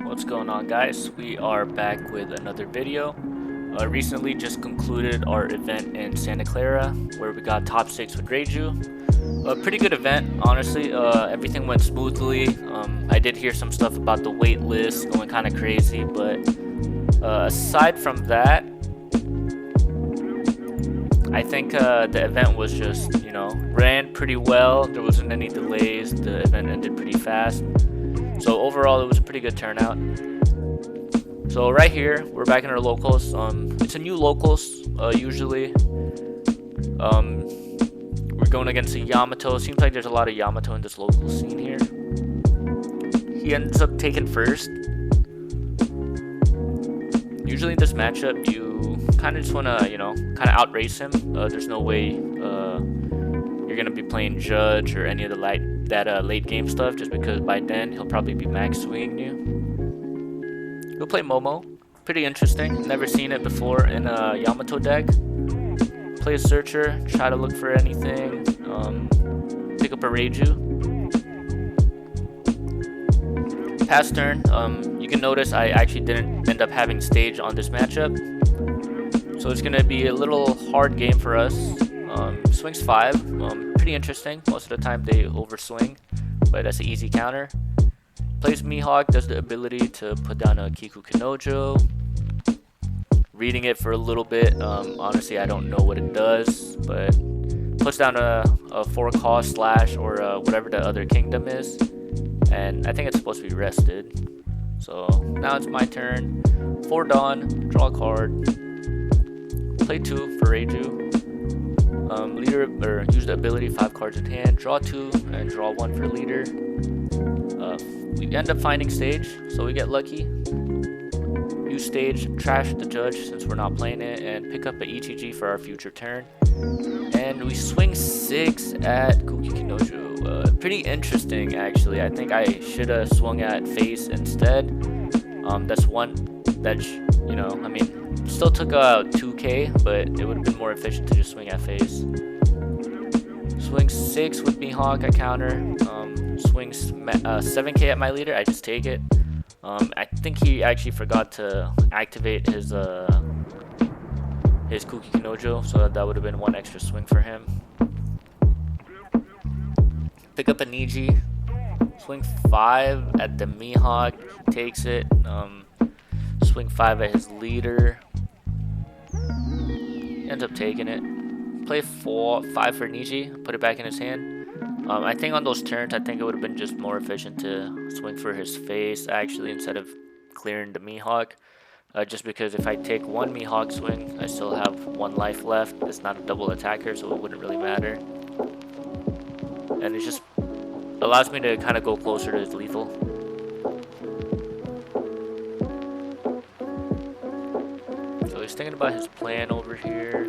What's going on, guys? We are back with another video. Recently just concluded our event in Santa Clara where we got top 6 with Reiju. A pretty good event, honestly. Everything went smoothly. I did hear some stuff about the wait list going kind of crazy, but aside from that, I think the event was just, ran pretty well. There wasn't any delays. The event ended pretty fast. So overall, it was a pretty good turnout. So right here, we're back in our locals. It's a new locals, usually. We're going against a Yamato. Seems like there's a lot of Yamato in this local scene here. He ends up taking first. Usually in this matchup, you kind of just want to, kind of outrace him. There's no way you're going to be playing Judge or any of the late game stuff, just because by then he'll probably be max swinging you. He'll play Momo. Pretty interesting. Never seen it before in a Yamato deck. Play a Searcher, try to look for anything. Pick up a Reiju. Past turn, you can notice I actually didn't end up having Stage on this matchup. So it's going to be a little hard game for us. Swings 5. Pretty interesting. Most of the time they overswing, but that's an easy counter. Plays Mihawk, does the ability to put down a Kiku Kanojo. Reading it for a little bit. Honestly, I don't know what it does, but puts down a 4-cost slash or whatever the other kingdom is. And I think it's supposed to be rested. So now it's my turn. 4 Dawn, draw a card. Play 2 for Reiju. Leader, or use the ability, 5 cards in hand. Draw 2 and draw 1 for leader. We end up finding Stage, so we get lucky. Use Stage, trash the Judge since we're not playing it, and pick up an ETG for our future turn. And we swing 6 at Kuki Kinojo. Pretty interesting, actually. I think I should have swung at face instead. That's one that, still took a 2k, but it would have been more efficient to just swing at face. Swing 6 with Mihawk, I counter. Swings 7k at my leader, I just take it. I think he actually forgot to activate his Kuki Kanojo, so that would have been 1 extra swing for him. Pick up a Niji. Swing 5 at the Mihawk, he takes it. Swing 5 at his leader. Ends up taking it. Play 5 for Niji, put it back in his hand. I think on those turns, I think it would have been just more efficient to swing for his face, actually, instead of clearing the Mihawk. Just because if I take 1 Mihawk swing, I still have 1 life left. It's not a double attacker, so it wouldn't really matter. And it just allows me to kind of go closer to his lethal. So he's thinking about his plan over here.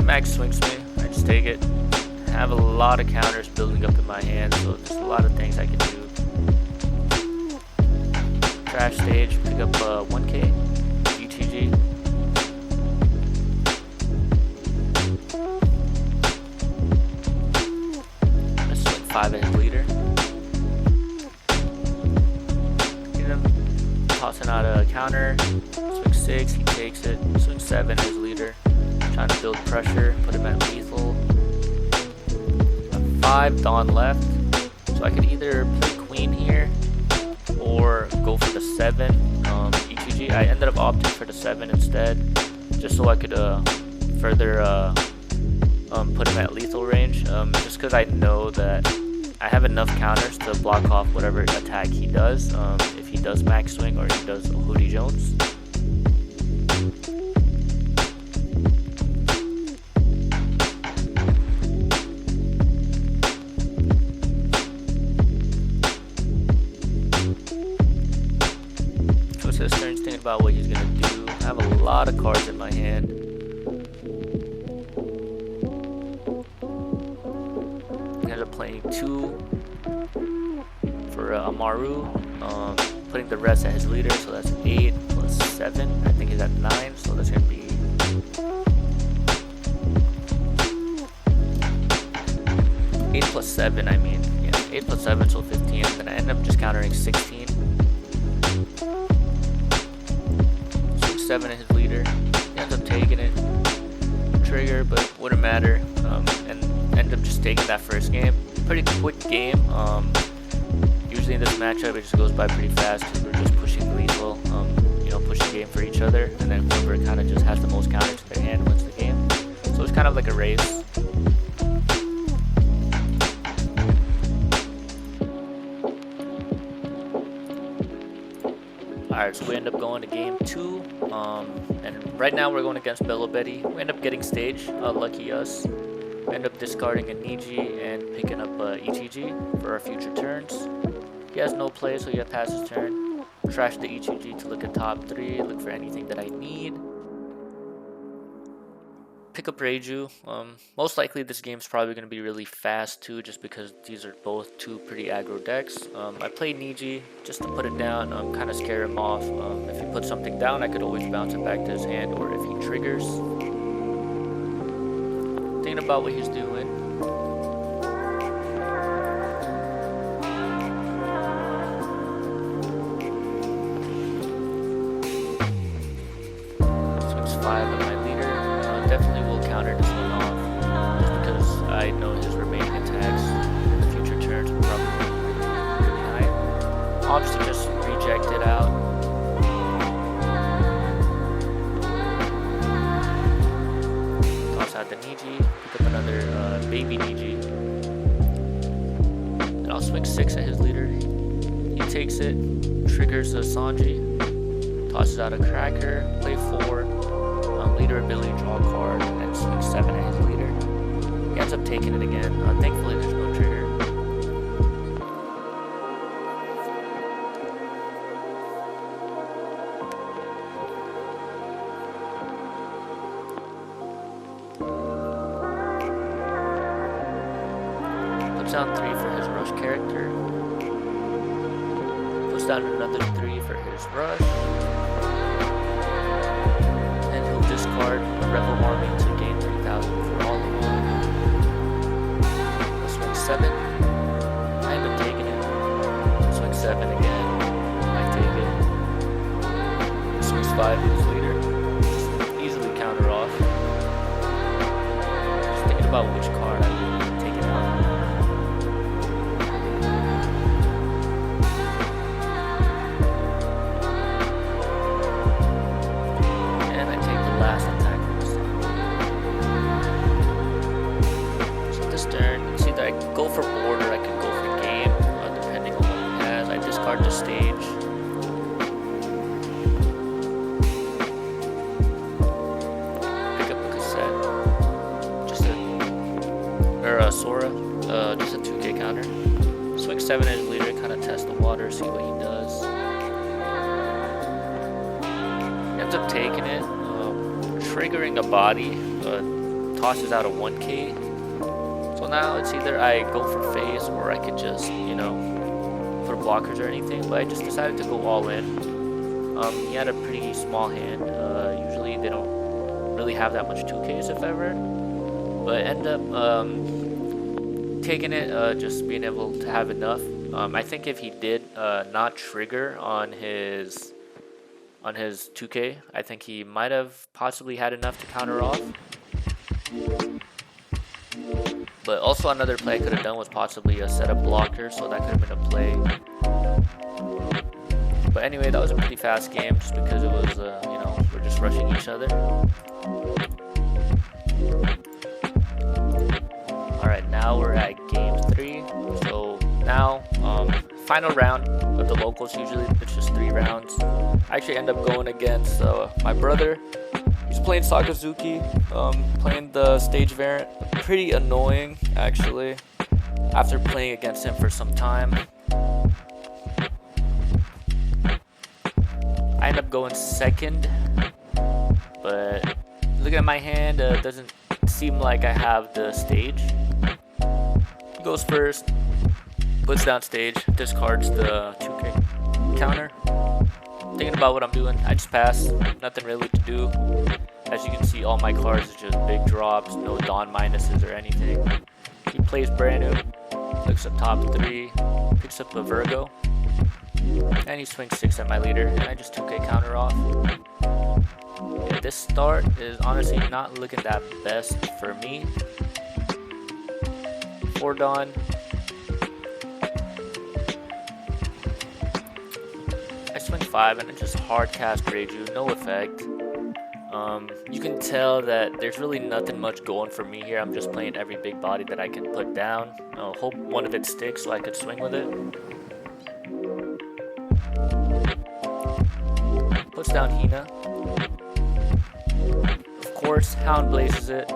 Max swings me, I just take it. I have a lot of counters building up in my hand, so there's a lot of things I can do. Trash Stage, pick up 1k, GTG. Let's swing 5 at his leader. Get him tossing out a counter. Swing 6, he takes it. Swing 7 at his leader. Trying to build pressure, put him at lethal. 5 Dawn left, so I could either play Queen here or go for the 7 ETG. I ended up opting for the 7 instead, just so I could further put him at lethal range. Just because I know that I have enough counters to block off whatever attack he does, if he does max swing or he does Hoodie Jones. His turn's thinking about what he's gonna do. I have a lot of cards in my hand. Ended up playing 2 for Amaru, putting the rest at his leader, so that's 8 plus 7. I think he's at 9, so that's gonna be 8 plus 7. I mean, yeah. 8 plus 7, so 15, and then I end up just countering 16. Swing 7 at his leader. He ends up taking it. Trigger, but wouldn't matter. And end up just taking that first game. Pretty quick game. Usually in this matchup, it just goes by pretty fast. We're just pushing lethal, you know, pushing game for each other, and then whoever kind of just has the most counters in their hand wins the game. So it's kind of like a race. Alright, so we end up going to game 2, and right now we're going against Bello Betty. We end up getting stage, lucky us. We end up discarding a Niji and picking up Ichiji for our future turns. He has no play, so he has passed his turn. Trash the Ichiji to look at top 3, look for anything that I need. Pick up Reiju. Most likely this game's probably going to be really fast too, just because these are both two pretty aggro decks. I played Niji just to put it down, kind of scare him off. If he puts something down, I could always bounce it back to his hand, or if he triggers. Thinking about what he's doing. Swings 5 at my leader. Definitely will counter this one off, just because I know his remaining attacks in the future turns will probably be really high. Obviously just reject it out. Toss out the Niji, pick up another baby Niji. And I'll swing 6 at his leader. He takes it, triggers a Sanji, tosses out a Cracker, play 4. Leader ability, draw a card, and then swing 7 at his leader. He ends up taking it again. Thankfully, there's no trigger. Puts down 3 for his rush character. Puts down another 3 for his rush. Discard a Rebel Army to gain 3,000 for all of them. I'll swing 7. I end up taking it. Swing 7 again. I take it. Swings 5 with his leader. Just easily counter off. Just thinking about which card I would take it out. Last attack for this time. So this turn, it's either I can go for board or I can go for game, depending on what he has. I discard the stage. Pick up a cassette. Or a Sora, just a 2K counter. Swing 7 at his leader, kind of test the water, see what he does. He ends up taking it. Triggering a body, tosses out a 1K. So now it's either I go for face or I could just, you know, put blockers or anything. But I just decided to go all in. He had a pretty small hand. Usually they don't really have that much 2Ks if ever. But end up taking it, just being able to have enough. I think if he did not trigger on his 2K, I think he might have possibly had enough to counter off. But also another play I could have done was possibly a setup blocker, so that could have been a play. But anyway, that was a pretty fast game just because it was, you know, we're just rushing each other. Alright, now we're at game 3. So now, final round of the locals. Usually it's just 3 rounds. I actually end up going against my brother. He's playing Sakazuki, playing the stage variant. Pretty annoying, actually, after playing against him for some time. I end up going second, but looking at my hand, doesn't seem like I have the stage. He goes first, puts down stage, discards the 2K counter. Thinking about what I'm doing, I just pass. Nothing really to do. As you can see, all my cards are just big drops, no Dawn minuses or anything. He plays brand new. looks up top 3, picks up a Virgo, and he swings 6 at my leader, and I just 2k counter off. Yeah, this start is honestly not looking that best for me. 4 Dawn. I swing 5 and I just hard cast Reiju, no effect. You can tell that there's really nothing much going for me here. I'm just playing every big body that I can put down. Hope one of it sticks so I could swing with it. Puts down Hina. Of course, Hound blazes it.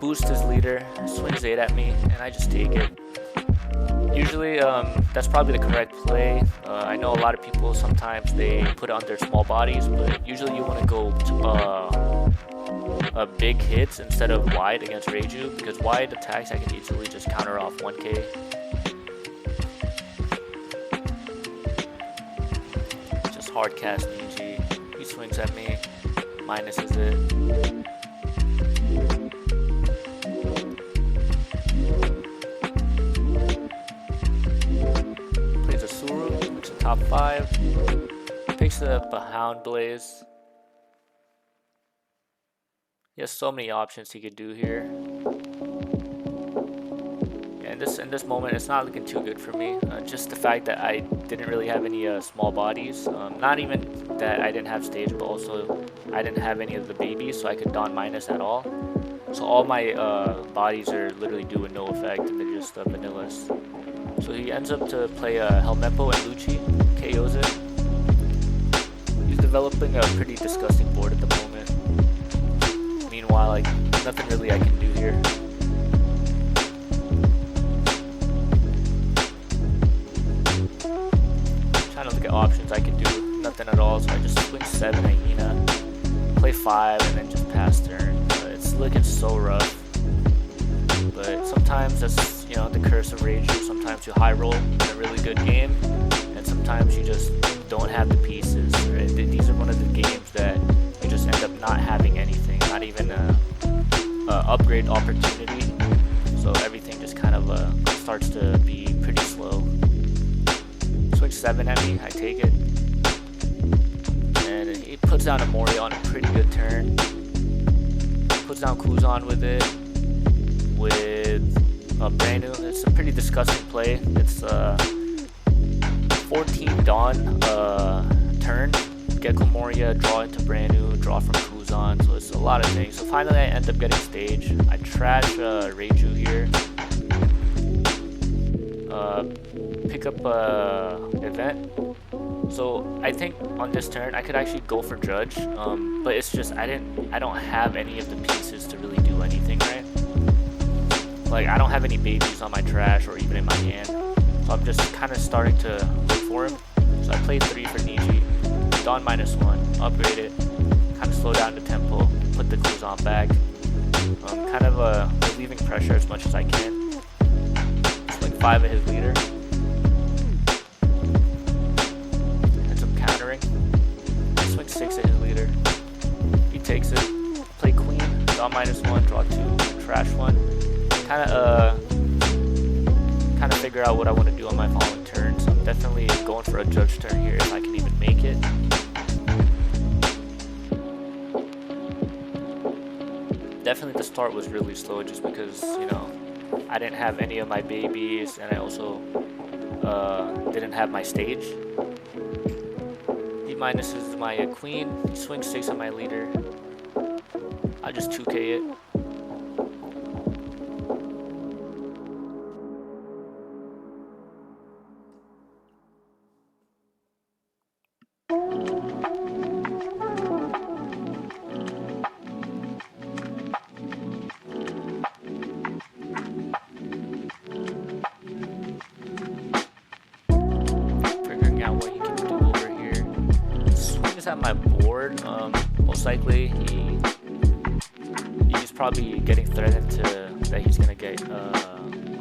Boosts his leader, swings 8 at me, and I just take it. Usually, that's probably the correct play. I know a lot of people sometimes they put it on their small bodies, but usually you want to go big hits instead of wide against Reiju, because wide attacks I can easily just counter off 1k. Just hard cast Niji. He swings at me, minuses it. Top 5, picks up a Hound Blaze. He has so many options he could do here. And in this moment, it's not looking too good for me. Just the fact that I didn't really have any small bodies. Not even that I didn't have stage, but also I didn't have any of the babies, so I could Dawn minus at all. So all my bodies are literally doing no effect, and they're just vanillas. So he ends up to play Helmeppo and Lucci, KOs it. He's developing a pretty disgusting board at the moment. Meanwhile, like, nothing really I can do here. Trying to look at options I can do, nothing at all, so I just swing 7 at Hina, play 5, and then just pass turn. It's looking so rough. But sometimes that's, you know, the curse of Reiju. Sometimes you high roll in a really good game, and sometimes you just don't have the pieces. Right? These are one of the games that you just end up not having anything, not even a upgrade opportunity. So everything just kind of starts to be pretty slow. Swing 7 at me, I take it, and he puts down a Mori on a pretty good turn. Puts down Kuzan with it. With a brand new, it's a pretty disgusting play. It's 14 Dawn turn, Gecko Moria, draw into brand new, draw from Kuzan, so it's a lot of things. So finally I end up getting stage. I trash Reiju here. Pick up event. So I think on this turn I could actually go for Judge, but it's just I don't have any of the pieces to really do anything, right? Like, I don't have any babies on my trash or even in my hand, so I'm just kind of starting to look for him. So I played 3 for Niji, Dawn -1, upgrade it, kind of slow down the tempo, put the Kuzan back, kind of relieving pressure as much as I can. Swing 5 at his leader, and some countering. Swing 6 at his leader, he takes it, play Queen, Dawn -1, draw 2, trash 1. Kind of figure out what I want to do on my following turns. I'm definitely going for a Judge turn here if I can even make it. Definitely the start was really slow just because, you know, I didn't have any of my babies, and I also didn't have my stage. He minuses my Queen, he swings 6 at my leader. I just 2k it. At my board, most likely he's probably getting threatened that he's gonna get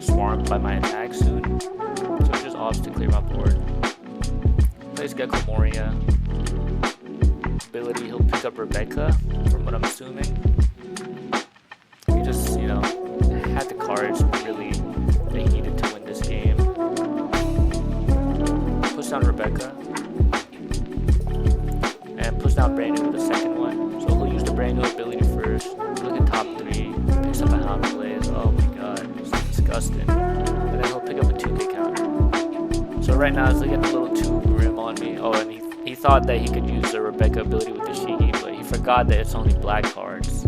swarmed by my attack soon, so he just opts to clear my board. Plays Gecko Moria. Ability, he'll pick up Rebecca, from what I'm assuming. He just, you know, had the cards really that he needed to down Rebecca and puts down Brandon with the second one. So he'll use the brand new ability first. Look at top 3, picks up a Hound Blaze. Oh my god, it's disgusting. And then he'll pick up a 2K counter. So right now it's looking a little too grim on me. Oh, and he thought that he could use the Rebecca ability with the Shigi, but he forgot that it's only black cards.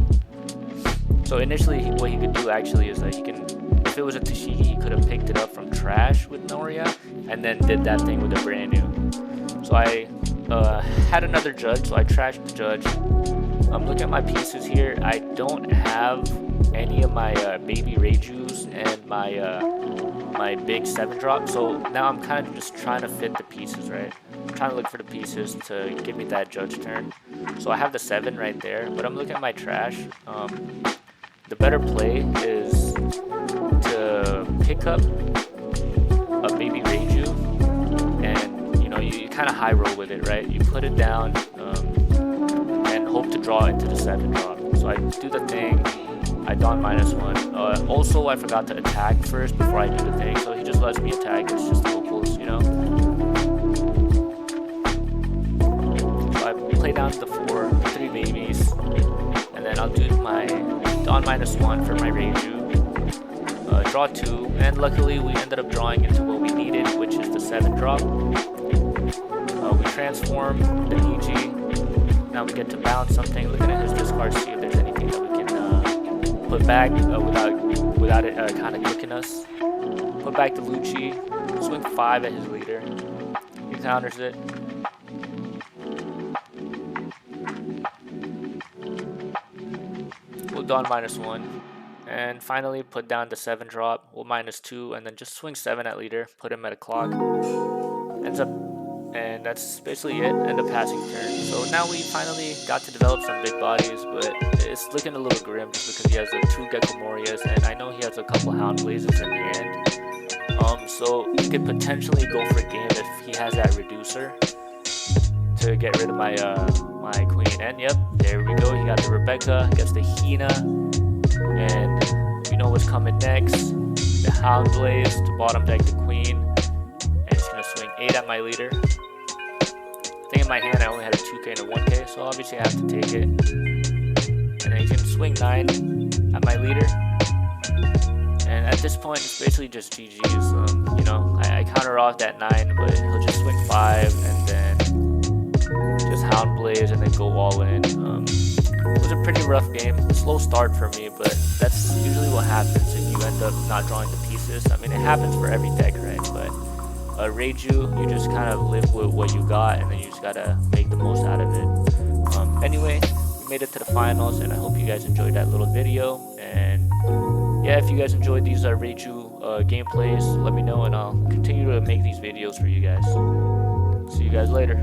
So initially what he could do actually is that he can, if it was a Tashigi, he could have picked it up from trash with Noria and then did that thing with a brand new. So I had another judge, so I trashed the judge. I'm looking at my pieces here. I don't have any of my baby Reijus and my big 7-drop. So now I'm kind of just trying to fit the pieces, right? I'm trying to look for the pieces to give me that judge turn. So I have the 7 right there, but I'm looking at my trash. The better play is to pick up a baby Reiju and you kind of high roll with it, right? You put it down and hope to draw into the 7-drop. So I do the thing, I don -1. Also, I forgot to attack first before I do the thing, so he just lets me attack. It's just locals, you know? So I play down to the 4, 3 babies, and then I'll do my don -1 for my Reiju. Draw 2, and luckily we ended up drawing into what we needed, which is the 7-drop. We transform the EG. Now we get to bounce something. Looking at his discard, see if there's anything that we can put back without it kind of cooking us. Put back the Lucci. Swing 5 at his leader. He counters it. We'll don -1. And finally put down the 7-drop. We'll -2 and then just swing 7 at leader. Put him at a clock. Ends up. And that's basically it, end up passing turn. So now we finally got to develop some big bodies, but it's looking a little grim just because he has the 2 Gecko Morias, and I know he has a couple Hound Blazes in hand. So he could potentially go for a game if he has that reducer to get rid of my my queen. And yep, there we go. He got the Rebecca, gets the Hina, and you know what's coming next. The Hound Blaze to bottom deck the queen, and he's gonna swing 8 at my leader. I think in my hand I only had a 2K and a 1K, so obviously I have to take it. And then he's gonna swing 9 at my leader. And at this point it's basically just GG's. I counter off that 9, but he'll just swing 5 and then just Hound Blaze and then go all in. It was a pretty rough game, slow start for me, but that's usually what happens if you end up not drawing the pieces. I mean, it happens for every deck, right? But Reiju, you just kind of live with what you got, and then you just gotta make the most out of it. Anyway, we made it to the finals, and I hope you guys enjoyed that little video. And yeah, if you guys enjoyed these Reiju gameplays, let me know, and I'll continue to make these videos for you guys. See you guys later.